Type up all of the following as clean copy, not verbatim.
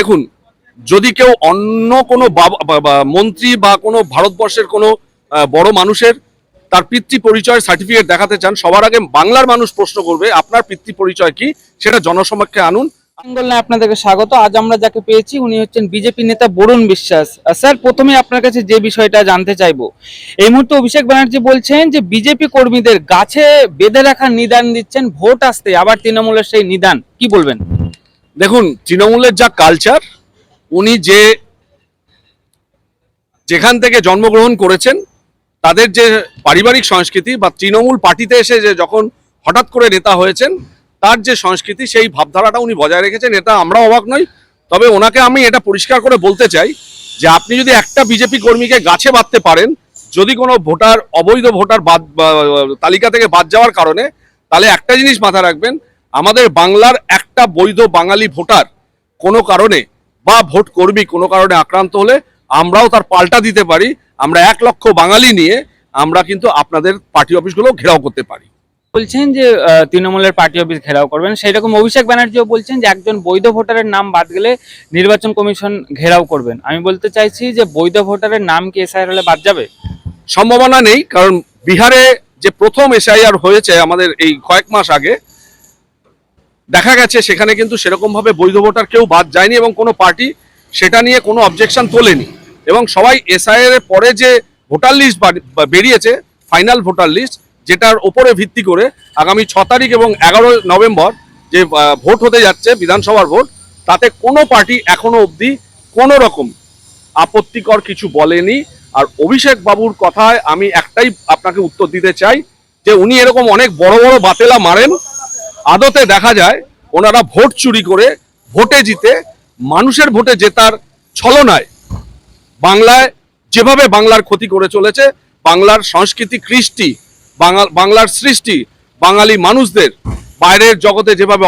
দেখুন, যদি কেউ অন্য কোনো মন্ত্রী বা কোনো ভারতবর্ষের কোনো বড় মানুষের তার পিতৃ পরিচয় সার্টিফিকেট দেখাতে চান, সবার আগে বাংলার মানুষ প্রশ্ন করবে আপনার পিতৃ পরিচয় কি, সেটা জনসমক্ষে আনুন। বেঙ্গলে আপনাদেরকে স্বাগত। আজ আমরা যাকে পেয়েছি উনি হচ্ছেন বিজেপি নেতা বরুণ বিশ্বাস। স্যার, প্রথমে আপনার কাছে যে বিষয়টা জানতে চাইবো, এই মুহূর্তে অভিষেক ব্যানার্জি বলছেন যে বিজেপি কর্মীদের গাছে বেঁধে রাখার নিদান দিচ্ছেন ভোট আসতে, আবার তৃণমূলের সেই নিদান, কি বলবেন? দেখুন, তৃণমূলের যা কালচার, উনি যেখান থেকে জন্মগ্রহণ করেছেন, তাদের যে পারিবারিক সংস্কৃতি বা তৃণমূল পার্টিতে এসে যে যখন হঠাৎ করে নেতা হয়েছেন, তার যে সংস্কৃতি, সেই ভাবধারাটা উনি বজায় রেখেছেন। এটা আমরা অবাক নই। তবে ওনাকে আমি এটা পরিষ্কার করে বলতে চাই যে আপনি যদি একটা বিজেপি কর্মীকে গাছে বাঁধতে পারেন, যদি কোনো ভোটার অবৈধ ভোটার তালিকা থেকে বাদ যাওয়ার কারণে, তাহলে একটা জিনিস মাথায় রাখবেন, আমাদের বাংলার একটা বৈধ বাঙালি ভোটার কোনো কারণে বা ভোট কর্মী কোনো কারণে আক্রান্ত হলে আমরাও তার পাল্টা দিতে পারি। আমরা 1 লক্ষ বাঙালি নিয়ে আমরা কিন্তু আপনাদের পার্টি অফিসগুলো ঘেরাও করতে পারি। বলছেন যে তৃণমূলের পার্টি অফিস ঘেরাও করবেন, সেই রকম অভিষেক ব্যানার্জিও বলছেন যে একজন বৈধ ভোটারের নাম বাদ গেলে নির্বাচন কমিশন ঘেরাও করবেন। আমি বলতে চাইছি যে বৈধ ভোটারের নাম কি এসআইআর হলে বাদ যাবে? সম্ভাবনা নেই, কারণ বিহারে যে প্রথম এসআইআর হয়েছে আমাদের এই কয়েক মাস আগে, দেখা গেছে সেখানে কিন্তু সেরকম ভাবে বৈধ ভোটার কেউ বাদ যায়নি এবং কোনো পার্টি সেটা নিয়ে কোনো অবজেকশন তোলেনি। এবং সবাই এসআইআর এর পরে যে ভোটার লিস্ট বেরিয়েছে, ফাইনাল ভোটার লিস্ট, যেটার ওপরে ভিত্তি করে আগামী 6 তারিখ এবং 11 নভেম্বর যে ভোট হতে যাচ্ছে বিধানসভার ভোট, তাতে কোনো পার্টি এখনো অবধি কোনো রকম আপত্তিকর কিছু বলেনি। আর অভিষেক বাবুর কথায় আমি একটাই আপনাকে উত্তর দিতে চাই যে উনি এরকম অনেক বড় বড় বাতেলা মারেন, আদতে দেখা যায় ওনারা ভোট চুরি করে ভোটে জিতে, মানুষের ভোটে জেতার ছলনায় বাংলায় যেভাবে বাংলার ক্ষতি করে চলেছে, বাংলার সংস্কৃতি, কৃষ্টি, বাংলার সৃষ্টি, বাঙালি মানুষদের বাইরের জগতে যেভাবে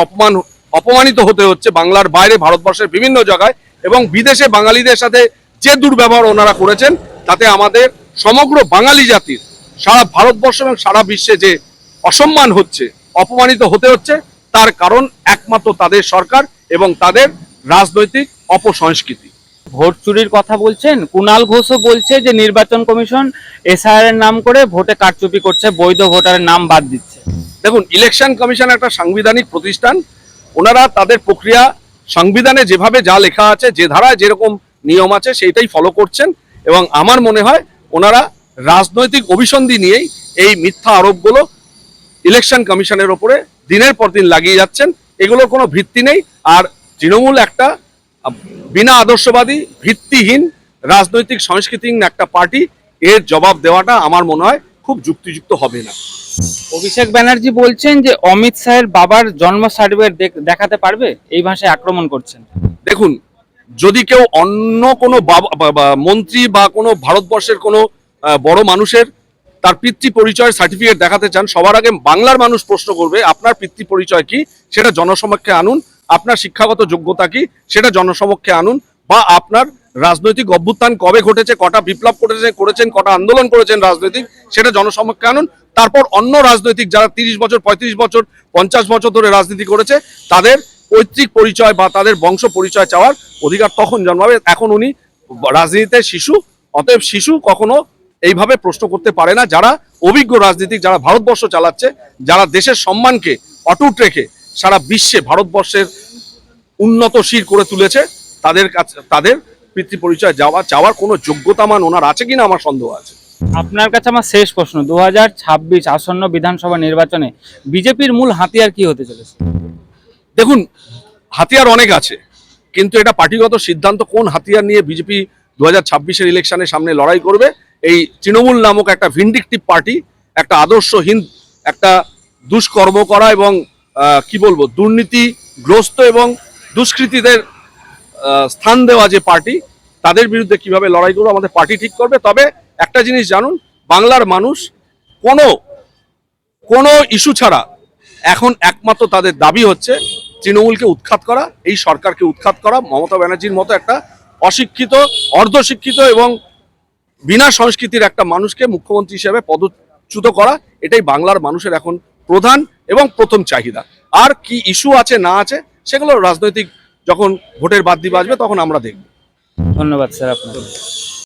অপমানিত হতে হচ্ছে, বাংলার বাইরে ভারতবর্ষের বিভিন্ন জায়গায় এবং বিদেশে বাঙালিদের সাথে যে দুর্ব্যবহার ওনারা করেছেন, তাতে আমাদের সমগ্র বাঙালি জাতির সারা ভারতবর্ষ এবং সারা বিশ্বে যে অসম্মান হচ্ছে, অপমানিত হতে হচ্ছে, তার কারণ একমাত্র তাদের সরকার এবং তাদের রাজনৈতিক অপসংস্কৃতি। ভোট চুরির কথা বলছেন, কুণাল ঘোষও বলছে যে নির্বাচন কমিশন এসআইআর এর নাম করে ভোটে কারচুপি করছে, বৈধ ভোটারের নাম বাদ দিচ্ছে। দেখুন, ইলেকশন কমিশন একটা সাংবিধানিক প্রতিষ্ঠান। ওনারা তাদের প্রক্রিয়া সংবিধানে যেভাবে যা লেখা আছে, যে ধারায় যেরকম নিয়ম আছে, সেইটাই ফলো করছেন। এবং আমার মনে হয় ওনারা রাজনৈতিক অভিসন্ধি নিয়েই এই মিথ্যা আরোপগুলো ইলেকশন কমিশনের ওপরে দিনের পর দিন লাগিয়ে যাচ্ছেন। এগুলোর কোনো ভিত্তি নেই। আর তৃণমূল একটা বিনা আদর্শবাদী, ভিত্তিহীন, রাজনৈতিক সংস্কৃতিহীন একটা পার্টি। এর জবাব দেওয়াটা আমার মনে হয় খুব যুক্তিযুক্ত হবে না। অভিষেক ব্যানার্জি বলছেন যে অমিত শাহের বাবার জন্ম সার্টিফিকেট দেখাতে পারবে, এই ভাষায় আক্রমণ করছেন। দেখুন, যদি কেউ অন্য কোনো মন্ত্রী বা কোনো ভারতবর্ষের কোনো বড় মানুষের তার পিতৃ পরিচয় সার্টিফিকেট দেখাতে চান, সবার আগে বাংলার মানুষ প্রশ্ন করবে আপনার পিতৃ পরিচয় কি, সেটা জনসমক্ষে আনুন। আপনার শিক্ষাগত যোগ্যতা কি, সেটা জনসমক্ষে আনুন। বা আপনার রাজনৈতিক অভ্যুত্থান কবে ঘটেছে, কটা বিপ্লব করেছেন, কটা আন্দোলন করেছেন রাজনৈতিক, সেটা জনসমক্ষে আনুন। তারপর অন্য রাজনৈতিক যারা 30 বছর, 35 বছর, 50 বছর ধরে রাজনীতি করেছে, তাদের পৈতৃক পরিচয় বা তাদের বংশ পরিচয় চাওয়ার অধিকার তখন জন্মাবে। এখন উনি রাজনীতিতে শিশু, অতএব শিশু কখনো এইভাবে প্রশ্ন করতে পারে না। যারা অভিজ্ঞ রাজনীতিক, যারা ভারতবর্ষ চালাচ্ছে, যারা দেশের সম্মানকে অটুট রেখে সারা বিশ্বে ভারতবর্ষের উন্নতশীল করে তুলেছে, তাদের কাছে তাদের পিতৃ পরিচয় চাওয়ার কোনো যোগ্যতামান ওনার আছে কিনা আমার সন্দেহ আছে। আপনার কাছে আমার শেষ প্রশ্ন, 2026 আসন্ন বিধানসভা নির্বাচনে বিজেপির মূল হাতিয়ার কি হতে চলেছে? দেখুন, হাতিয়ার অনেক আছে, কিন্তু এটা পার্টিগত সিদ্ধান্ত কোন হাতিয়ার নিয়ে বিজেপি 2026-এর ইলেকশনের সামনে লড়াই করবে। এই তৃণমূল নামক একটা ভিন্ডিকটিভ পার্টি, একটা আদর্শহীন, একটা দুষ্কর্ম করা এবং কি বলবো, দুর্নীতিগ্রস্ত এবং দুষ্কৃতীদের স্থান দেওয়া যে পার্টি, তাদের বিরুদ্ধে কিভাবে লড়াই করবো আমাদের পার্টি ঠিক করবে। তবে একটা জিনিস জানুন, বাংলার মানুষ কোনো ইস্যু ছাড়া এখন একমাত্র তাদের দাবি হচ্ছে তৃণমূলকে উৎখাত করা, এই সরকারকে উৎখাত করা, মমতা ব্যানার্জির মতো একটা অশিক্ষিত, অর্ধশিক্ষিত এবং বিনা সংস্কৃতির একটা মানুষকে মুখ্যমন্ত্রী হিসেবে পদচ্যুত করা। এটাই বাংলার মানুষের এখন প্রধান এবং প্রথম চাহিদা। আর কি ইস্যু আছে না আছে সেগুলো রাজনৈতিক যখন ভোটের বাদ্যি বাজবে তখন আমরা দেখব। ধন্যবাদ স্যার আপনাকে।